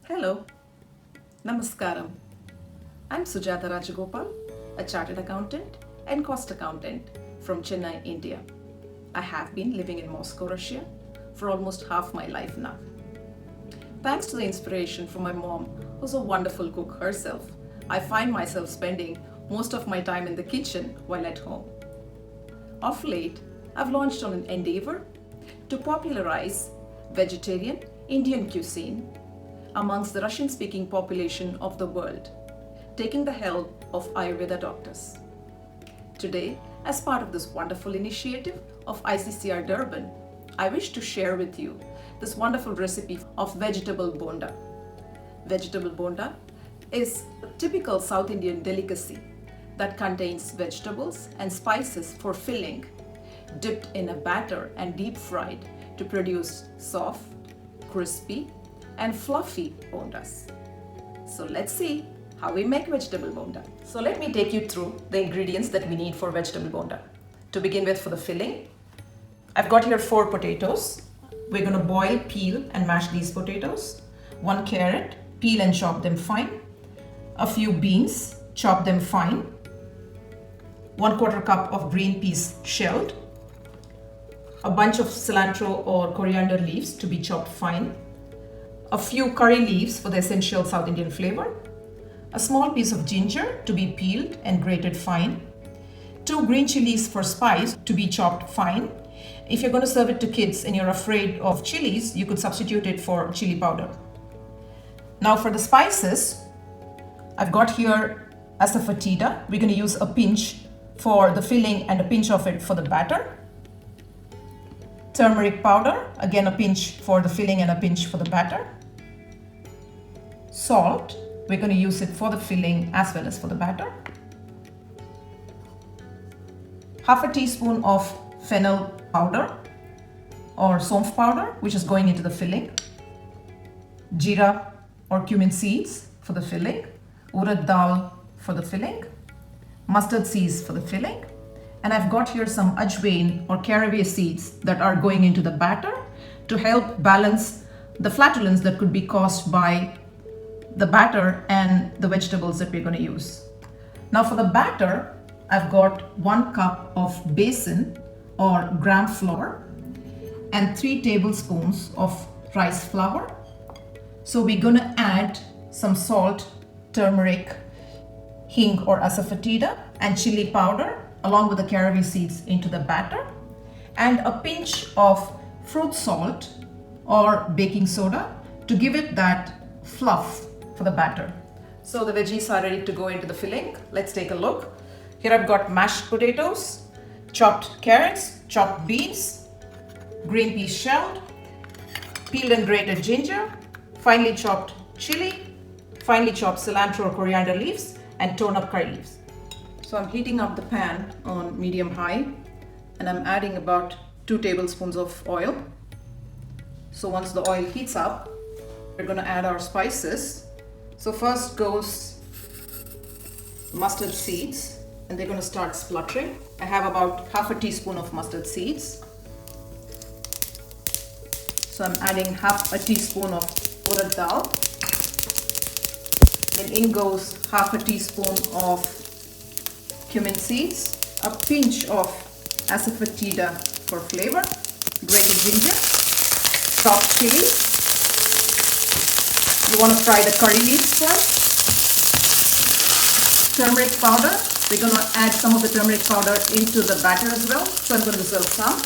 Hello, Namaskaram. I'm Sujata Rajagopal, a chartered accountant and cost accountant from Chennai, India. I have been living in Moscow, Russia for almost half my life now. Thanks to the inspiration from my mom, who's a wonderful cook herself, I find myself spending most of my time in the kitchen while at home. Of late, I've launched on an endeavor to popularize vegetarian Indian cuisine amongst the Russian-speaking population of the world, taking the help of Ayurveda doctors. Today, as part of this wonderful initiative of ICCR Durban, I wish to share with you this wonderful recipe of Vegetable Bonda. Vegetable Bonda is a typical South Indian delicacy that contains vegetables and spices for filling, dipped in a batter and deep fried to produce soft, crispy, and fluffy bondas. So let's see how we make vegetable bonda. So let me take you through the ingredients that we need for vegetable bonda. To begin with, for the filling, I've got here 4 potatoes. We're going to boil, peel and mash these potatoes. 1 carrot, peel and chop them fine. A few beans, chop them fine. 1/4 cup of green peas shelled. A bunch of cilantro or coriander leaves to be chopped fine. A few curry leaves for the essential South Indian flavor. A small piece of ginger to be peeled and grated fine. 2 green chilies for spice to be chopped fine. If you're going to serve it to kids and you're afraid of chilies, you could substitute it for chili powder. Now for the spices, I've got here asafoetida. We're going to use a pinch for the filling and a pinch of it for the batter. Turmeric powder, again a pinch for the filling and a pinch for the batter. Salt, we're going to use it for the filling as well as for the batter. Half a teaspoon of fennel powder or somph powder, which is going into the filling. Jeera or cumin seeds for the filling. Urad dal for the filling. Mustard seeds for the filling. And I've got here some ajwain or caraway seeds that are going into the batter to help balance the flatulence that could be caused by the batter and the vegetables that we're going to use. Now for the batter, I've got 1 cup of besan or gram flour and 3 tablespoons of rice flour. So we're going to add some salt, turmeric, hing or asafoetida and chili powder along with the caraway seeds into the batter, and a pinch of fruit salt or baking soda to give it that fluff for the batter. So the veggies are ready to go into the filling. Let's take a look. Here I've got mashed potatoes, chopped carrots, chopped beans, green peas shelled, peeled and grated ginger, finely chopped chili, finely chopped cilantro or coriander leaves, and torn up curry leaves. So I'm heating up the pan on medium high and I'm adding about 2 tablespoons of oil. So once the oil heats up, we're going to add our spices. So first goes mustard seeds and they're going to start spluttering. I have about half a teaspoon of mustard seeds. So I'm adding half a teaspoon of urad dal. Then in goes half a teaspoon of cumin seeds, a pinch of asafoetida for flavor, grated ginger, chopped chili. You want to fry the curry leaves first. Turmeric powder. We're going to add some of the turmeric powder into the batter as well. So I'm going to reserve some.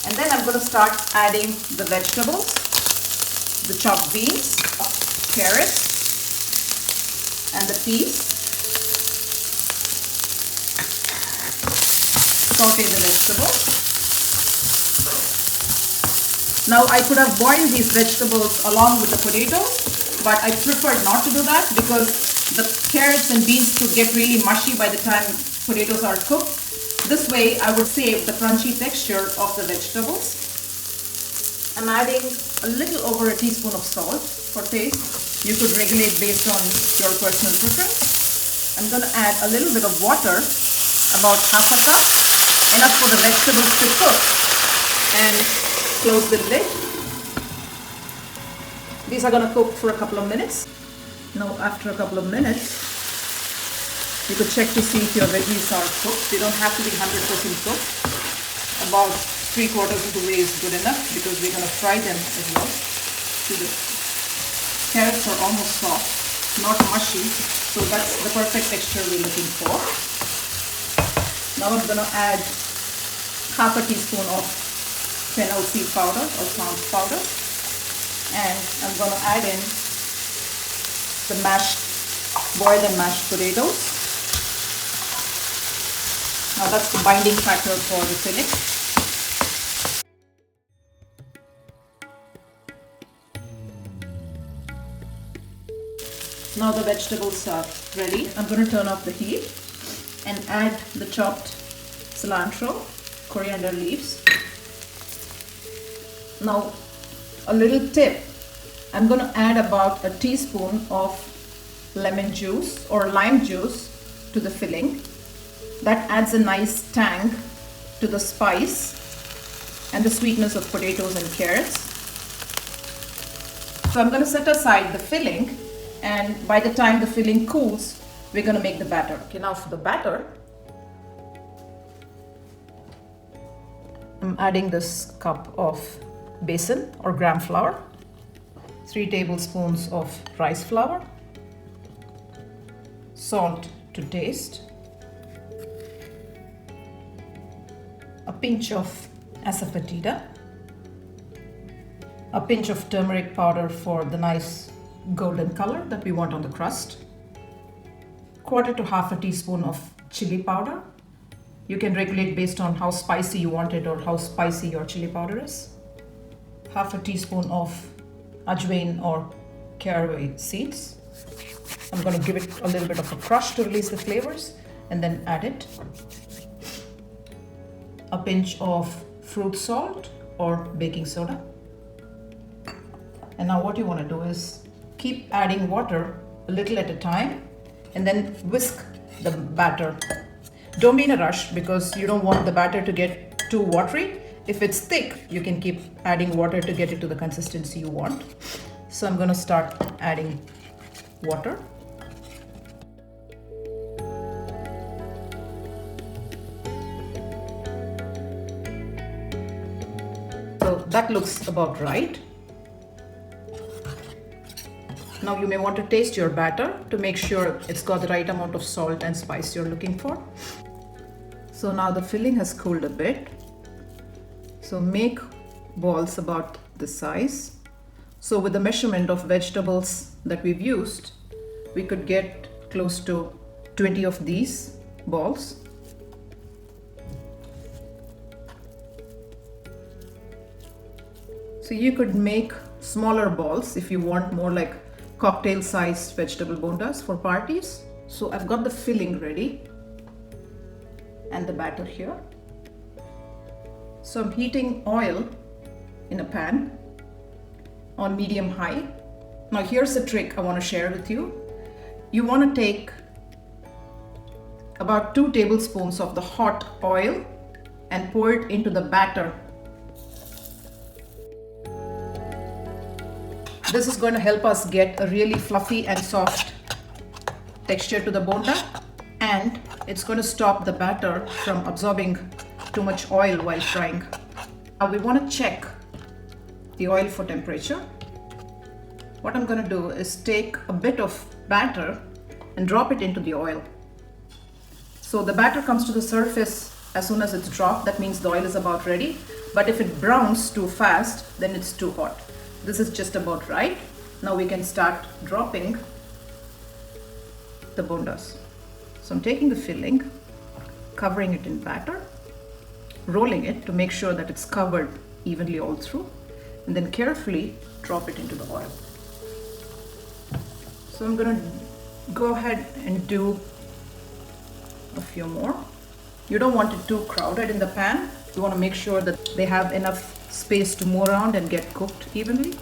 And then I'm going to start adding the vegetables, the chopped beans, carrots, and the peas. Saute the vegetables. Now I could have boiled these vegetables along with the potatoes, but I preferred not to do that because the carrots and beans could get really mushy by the time potatoes are cooked. This way I would save the crunchy texture of the vegetables. I'm adding a little over a teaspoon of salt for taste. You could regulate based on your personal preference. I'm going to add a little bit of water, about half a cup, enough for the vegetables to cook, and close the lid. These are going to cook for a couple of minutes. Now after a couple of minutes, you could check to see if your veggies are cooked. They don't have to be 100% cooked. About 3/4 of the way is good enough because we're going to fry them as well. See, the carrots are almost soft, not mushy, so that's the perfect texture we're looking for. Now I'm going to add half a teaspoon of fennel seed powder or plant powder, and I'm going to add in the boiled and mashed potatoes. Now that's the binding factor for the filling. Now the vegetables are ready. I'm going to turn off the heat and add the chopped cilantro, coriander leaves. Now a little tip, I'm going to add about a teaspoon of lemon juice or lime juice to the filling. That adds a nice tang to the spice and the sweetness of potatoes and carrots. So I'm going to set aside the filling, and by the time the filling cools, we're going to make the batter. Okay, now for the batter, I'm adding this cup of besan or gram flour, 3 tablespoons of rice flour, salt to taste, a pinch of Ayur.eda, a pinch of turmeric powder for the nice golden color that we want on the crust, 1/4 to 1/2 teaspoon of chili powder. You can regulate based on how spicy you want it or how spicy your chili powder is. 1/2 teaspoon of Jain or caraway seeds. I'm going to give it a little bit of a crush to release the flavors and then add it. A pinch of fruit salt or baking soda. And now what you want to do is keep adding water a little at a time and then whisk the batter. Don't be in a rush because you don't want the batter to get too watery. If it's thick, you can keep adding water to get it to the consistency you want. So I'm going to start adding water. So that looks about right. Now you may want to taste your batter to make sure it's got the right amount of salt and spice you're looking for. So now the filling has cooled a bit. So make balls about this size. So with the measurement of vegetables that we've used, we could get close to 20 of these balls. So you could make smaller balls if you want more like cocktail-sized vegetable bondas for parties. So I've got the filling ready and the batter here. So I'm heating oil in a pan on medium-high. Now here's a trick I want to share with you. You want to take about 2 tablespoons of the hot oil and pour it into the batter. This is going to help us get a really fluffy and soft texture to the bonda, and it's going to stop the batter from absorbing too much oil while frying. Now we want to check the oil for temperature. What I'm going to do is take a bit of batter and drop it into the oil. So the batter comes to the surface as soon as it's dropped. That means the oil is about ready. But if it browns too fast, then it's too hot. This is just about right. Now we can start dropping the bondas. So I'm taking the filling, covering it in batter, rolling it to make sure that it's covered evenly all through, and then carefully drop it into the oil. So I'm going to go ahead and do a few more. You don't want it too crowded in the pan. You want to make sure that they have enough space to move around and get cooked evenly.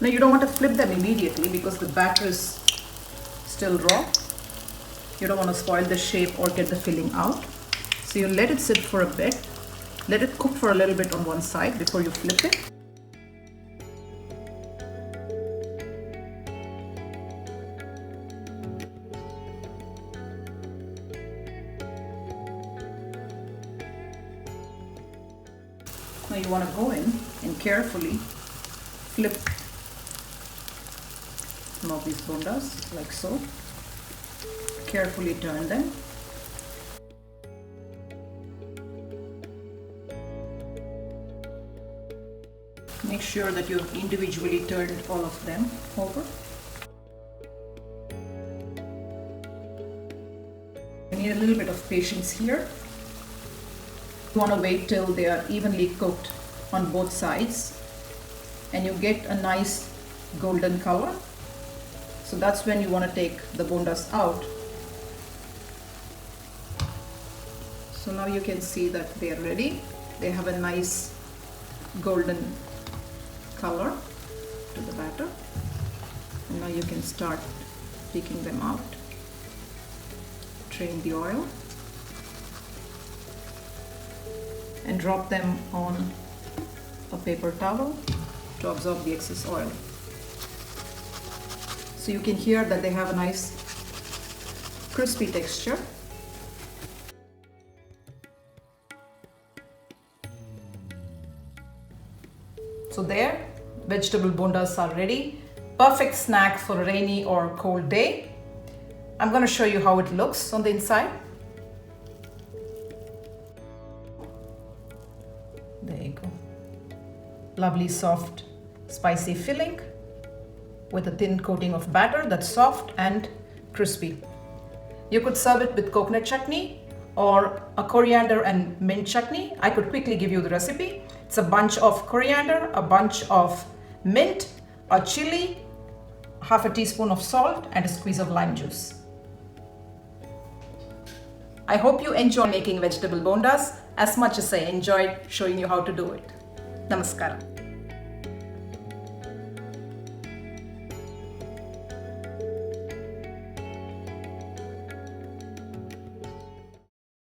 Now you don't want to flip them immediately because the batter is still raw. You don't want to spoil the shape or get the filling out. So you let it sit for a bit. Let it cook for a little bit on one side before you flip it. Now you want to go in and carefully flip some of these bondas like so. Carefully turn them. Make sure that you've individually turned all of them over. You need a little bit of patience here. You want to wait till they are evenly cooked on both sides and you get a nice golden color. So that's when you want to take the bondas out. So now you can see that they are ready. They have a nice golden color to the batter. And now you can start taking them out. Drain the oil and drop them on a paper towel to absorb the excess oil. So you can hear that they have a nice crispy texture. So there, vegetable bondas are ready. Perfect snack for a rainy or cold day. I'm going to show you how it looks on the inside. There you go. Lovely, soft, spicy filling with a thin coating of batter that's soft and crispy. You could serve it with coconut chutney or a coriander and mint chutney. I could quickly give you the recipe. It's a bunch of coriander, a bunch of mint, a chili, half a teaspoon of salt, and a squeeze of lime juice. I hope you enjoy making vegetable bondas as much as I enjoyed showing you how to do it. Namaskaram.